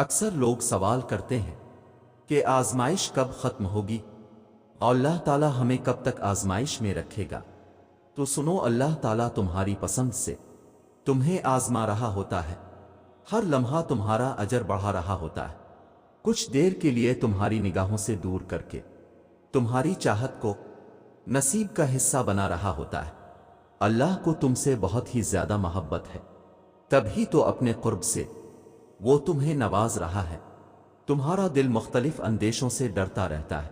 اکثر لوگ سوال کرتے ہیں کہ آزمائش کب ختم ہوگی اور اللہ تعالیٰ ہمیں کب تک آزمائش میں رکھے گا؟ تو سنو، اللہ تعالیٰ تمہاری پسند سے تمہیں آزما رہا ہوتا ہے۔ ہر لمحہ تمہارا اجر بڑھا رہا ہوتا ہے، کچھ دیر کے لیے تمہاری نگاہوں سے دور کر کے تمہاری چاہت کو نصیب کا حصہ بنا رہا ہوتا ہے۔ اللہ کو تم سے بہت ہی زیادہ محبت ہے، تبھی تو اپنے قرب سے وہ تمہیں نواز رہا ہے۔ تمہارا دل مختلف اندیشوں سے ڈرتا رہتا ہے،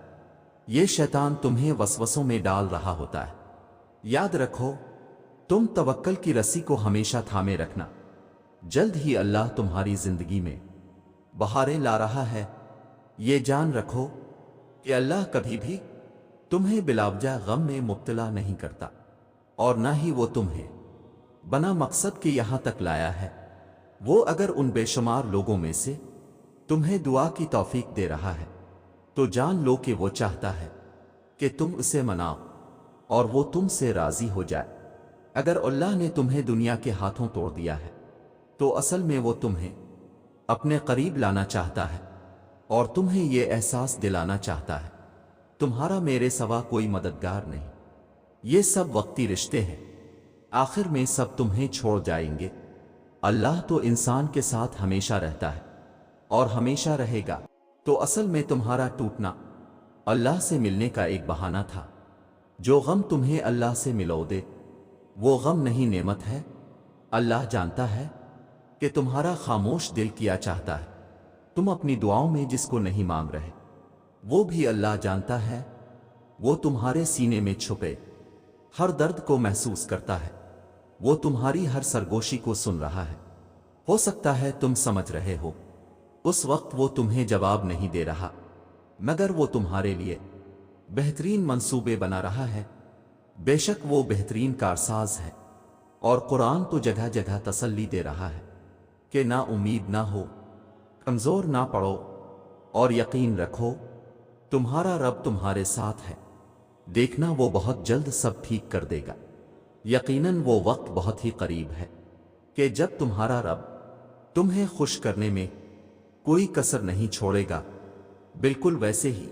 یہ شیطان تمہیں وسوسوں میں ڈال رہا ہوتا ہے۔ یاد رکھو، تم توکل کی رسی کو ہمیشہ تھامے رکھنا، جلد ہی اللہ تمہاری زندگی میں بہاریں لا رہا ہے۔ یہ جان رکھو کہ اللہ کبھی بھی تمہیں بلاوجہ غم میں مبتلا نہیں کرتا، اور نہ ہی وہ تمہیں بنا مقصد کے یہاں تک لایا ہے۔ وہ اگر ان بے شمار لوگوں میں سے تمہیں دعا کی توفیق دے رہا ہے تو جان لو کہ وہ چاہتا ہے کہ تم اسے مناؤ اور وہ تم سے راضی ہو جائے۔ اگر اللہ نے تمہیں دنیا کے ہاتھوں توڑ دیا ہے تو اصل میں وہ تمہیں اپنے قریب لانا چاہتا ہے اور تمہیں یہ احساس دلانا چاہتا ہے تمہارا میرے سوا کوئی مددگار نہیں، یہ سب وقتی رشتے ہیں، آخر میں سب تمہیں چھوڑ جائیں گے۔ اللہ تو انسان کے ساتھ ہمیشہ رہتا ہے اور ہمیشہ رہے گا۔ تو اصل میں تمہارا ٹوٹنا اللہ سے ملنے کا ایک بہانہ تھا۔ جو غم تمہیں اللہ سے ملو دے وہ غم نہیں، نعمت ہے۔ اللہ جانتا ہے کہ تمہارا خاموش دل کیا چاہتا ہے، تم اپنی دعاؤں میں جس کو نہیں مانگ رہے وہ بھی اللہ جانتا ہے۔ وہ تمہارے سینے میں چھپے ہر درد کو محسوس کرتا ہے، وہ تمہاری ہر سرگوشی کو سن رہا ہے۔ ہو سکتا ہے تم سمجھ رہے ہو اس وقت وہ تمہیں جواب نہیں دے رہا، مگر وہ تمہارے لیے بہترین منصوبے بنا رہا ہے۔ بے شک وہ بہترین کارساز ہے، اور قرآن تو جگہ جگہ تسلی دے رہا ہے کہ نا امید نہ ہو، کمزور نہ پڑو، اور یقین رکھو تمہارا رب تمہارے ساتھ ہے۔ دیکھنا وہ بہت جلد سب ٹھیک کر دے گا۔ یقیناً وہ وقت بہت ہی قریب ہے کہ جب تمہارا رب تمہیں خوش کرنے میں کوئی کسر نہیں چھوڑے گا، بالکل ویسے ہی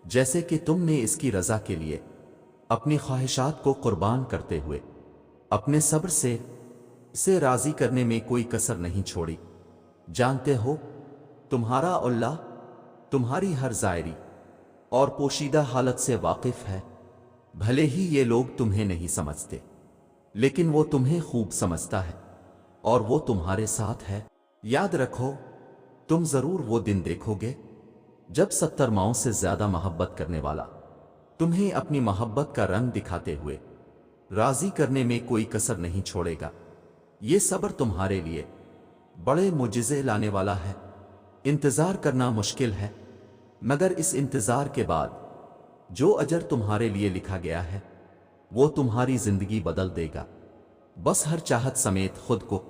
جیسے کہ تم نے اس کی رضا کے لیے اپنی خواہشات کو قربان کرتے ہوئے اپنے صبر سے اسے راضی کرنے میں کوئی کسر نہیں چھوڑی۔ جانتے ہو تمہارا اللہ تمہاری ہر ظاہری اور پوشیدہ حالت سے واقف ہے، بھلے ہی یہ لوگ تمہیں نہیں سمجھتے، لیکن وہ تمہیں خوب سمجھتا ہے اور وہ تمہارے ساتھ ہے۔ یاد رکھو، تم ضرور وہ دن دیکھو گے جب 70 ماؤں سے زیادہ محبت کرنے والا تمہیں اپنی محبت کا رنگ دکھاتے ہوئے راضی کرنے میں کوئی کسر نہیں چھوڑے گا۔ یہ صبر تمہارے لیے بڑے معجزے لانے والا ہے۔ انتظار کرنا مشکل ہے، مگر اس انتظار کے بعد جو اجر تمہارے لیے لکھا گیا ہے وہ تمہاری زندگی بدل دے گا۔ بس ہر چاہت سمیت خود کو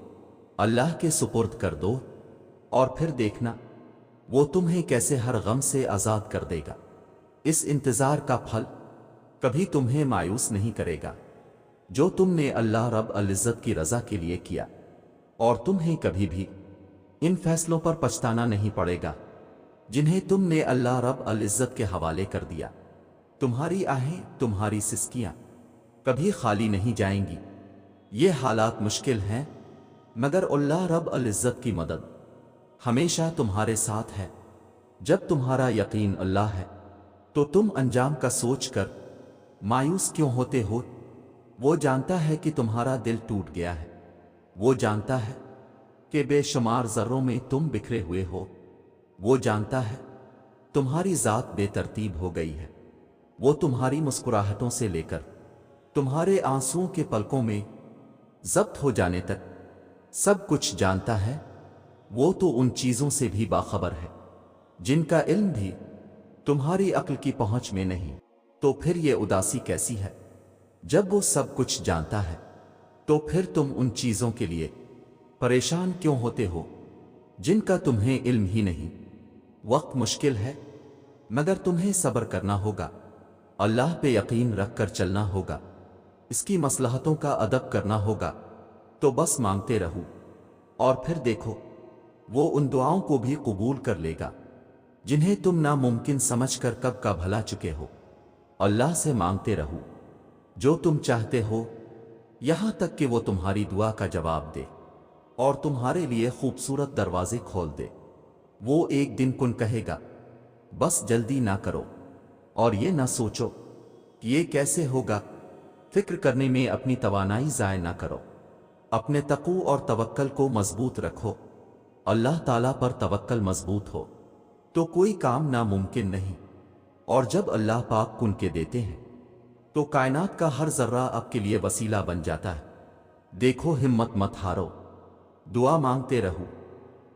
اللہ کے سپرد کر دو اور پھر دیکھنا وہ تمہیں کیسے ہر غم سے آزاد کر دے گا۔ اس انتظار کا پھل کبھی تمہیں مایوس نہیں کرے گا جو تم نے اللہ رب العزت کی رضا کے لیے کیا، اور تمہیں کبھی بھی ان فیصلوں پر پچھتانا نہیں پڑے گا جنہیں تم نے اللہ رب العزت کے حوالے کر دیا۔ تمہاری آہیں، تمہاری سسکیاں کبھی خالی نہیں جائیں گی۔ یہ حالات مشکل ہیں، مگر اللہ رب العزت کی مدد ہمیشہ تمہارے ساتھ ہے۔ جب تمہارا یقین اللہ ہے تو تم انجام کا سوچ کر مایوس کیوں ہوتے ہو؟ وہ جانتا ہے کہ تمہارا دل ٹوٹ گیا ہے، وہ جانتا ہے کہ بے شمار ذروں میں تم بکھرے ہوئے ہو، وہ جانتا ہے تمہاری ذات بے ترتیب ہو گئی ہے۔ وہ تمہاری مسکراہٹوں سے لے کر تمہارے آنسوؤں کے پلکوں میں ضبط ہو جانے تک سب کچھ جانتا ہے۔ وہ تو ان چیزوں سے بھی باخبر ہے جن کا علم بھی تمہاری عقل کی پہنچ میں نہیں۔ تو پھر یہ اداسی کیسی ہے؟ جب وہ سب کچھ جانتا ہے تو پھر تم ان چیزوں کے لیے پریشان کیوں ہوتے ہو جن کا تمہیں علم ہی نہیں؟ وقت مشکل ہے، مگر تمہیں صبر کرنا ہوگا، اللہ پہ یقین رکھ کر چلنا ہوگا، اس کی مصلحتوں کا ادب کرنا ہوگا۔ تو بس مانگتے رہو اور پھر دیکھو وہ ان دعاؤں کو بھی قبول کر لے گا جنہیں تم ناممکن سمجھ کر کب کا بھلا چکے ہو۔ اللہ سے مانگتے رہو جو تم چاہتے ہو، یہاں تک کہ وہ تمہاری دعا کا جواب دے اور تمہارے لیے خوبصورت دروازے کھول دے۔ وہ ایک دن کن کہے گا، بس جلدی نہ کرو اور یہ نہ سوچو کہ یہ کیسے ہوگا۔ فکر کرنے میں اپنی توانائی ضائع نہ کرو، اپنے تقوی اور توکل کو مضبوط رکھو۔ اللہ تعالیٰ پر توکل مضبوط ہو تو کوئی کام ناممکن نہیں، اور جب اللہ پاک کن کے دیتے ہیں تو کائنات کا ہر ذرہ آپ کے لیے وسیلہ بن جاتا ہے۔ دیکھو، ہمت مت ہارو، دعا مانگتے رہو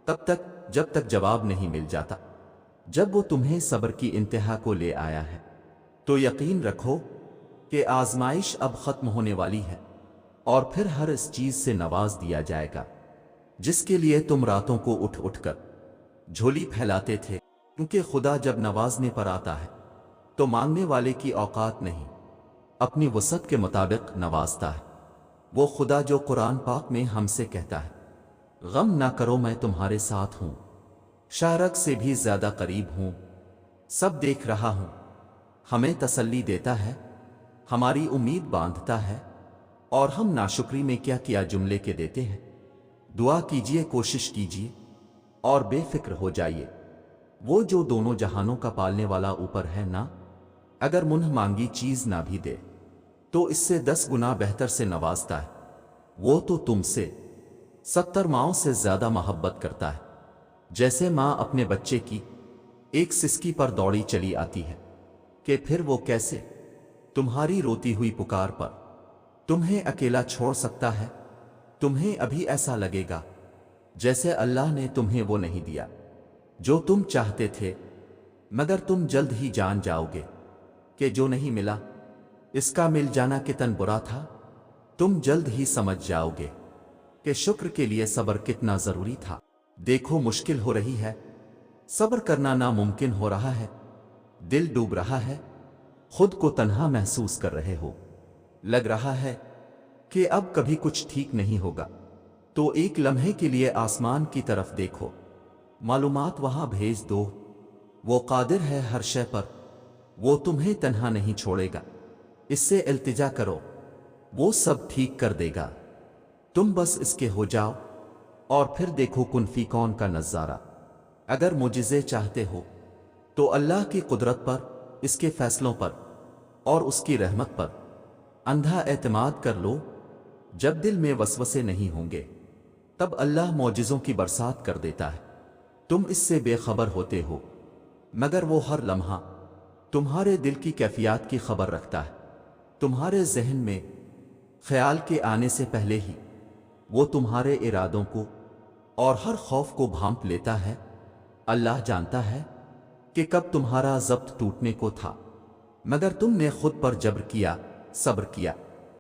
تب تک جب تک جواب نہیں مل جاتا۔ جب وہ تمہیں صبر کی انتہا کو لے آیا ہے تو یقین رکھو کہ آزمائش اب ختم ہونے والی ہے، اور پھر ہر اس چیز سے نواز دیا جائے گا جس کے لیے تم راتوں کو اٹھ اٹھ کر جھولی پھیلاتے تھے، کیونکہ خدا جب نوازنے پر آتا ہے تو مانگنے والے کی اوقات نہیں، اپنی وسعت کے مطابق نوازتا ہے۔ وہ خدا جو قرآن پاک میں ہم سے کہتا ہے، غم نہ کرو میں تمہارے ساتھ ہوں، شارک سے بھی زیادہ قریب ہوں، سب دیکھ رہا ہوں، ہمیں تسلی دیتا ہے، ہماری امید باندھتا ہے، اور ہم ناشکری میں کیا کیا جملے کے دیتے ہیں۔ دعا کیجئے، کوشش کیجئے اور بے فکر ہو جائیے۔ وہ جو دونوں جہانوں کا پالنے والا اوپر ہے نا، اگر منہ مانگی چیز نہ بھی دے تو اس سے 10 گنا بہتر سے نوازتا ہے۔ وہ تو تم سے 70 ماؤں سے زیادہ محبت کرتا ہے۔ جیسے ماں اپنے بچے کی ایک سسکی پر دوڑی چلی آتی ہے کہ پھر وہ کیسے تمہاری روتی ہوئی پکار پر تمہیں اکیلا چھوڑ سکتا ہے۔ تمہیں ابھی ایسا لگے گا جیسے اللہ نے تمہیں وہ نہیں دیا جو تم چاہتے تھے، مگر تم جلد ہی جان جاؤ گے کہ جو نہیں ملا اس کا مل جانا کتنا برا تھا۔ تم جلد ہی سمجھ جاؤ گے کہ شکر کے لیے صبر کتنا ضروری تھا۔ دیکھو، مشکل ہو رہی ہے، صبر کرنا ناممکن ہو رہا ہے، دل ڈوب رہا ہے، خود کو تنہا محسوس کر رہے ہو، لگ رہا ہے کہ اب کبھی کچھ ٹھیک نہیں ہوگا، تو ایک لمحے کے لیے آسمان کی طرف دیکھو، معلومات وہاں بھیج دو۔ وہ قادر ہے ہر شے پر، وہ تمہیں تنہا نہیں چھوڑے گا۔ اس سے التجا کرو، وہ سب ٹھیک کر دے گا، تم بس اس کے ہو جاؤ، اور پھر دیکھو کن فی کون کا نظارہ۔ اگر معجزے چاہتے ہو تو اللہ کی قدرت پر، اس کے فیصلوں پر اور اس کی رحمت پر اندھا اعتماد کر لو۔ جب دل میں وسوسے نہیں ہوں گے تب اللہ معجزوں کی برسات کر دیتا ہے، تم اس سے بے خبر ہوتے ہو، مگر وہ ہر لمحہ تمہارے دل کی کیفیات کی خبر رکھتا ہے۔ تمہارے ذہن میں خیال کے آنے سے پہلے ہی وہ تمہارے ارادوں کو اور ہر خوف کو بھانپ لیتا ہے۔ اللہ جانتا ہے کہ کب تمہارا ضبط ٹوٹنے کو تھا، مگر تم نے خود پر جبر کیا، صبر کیا۔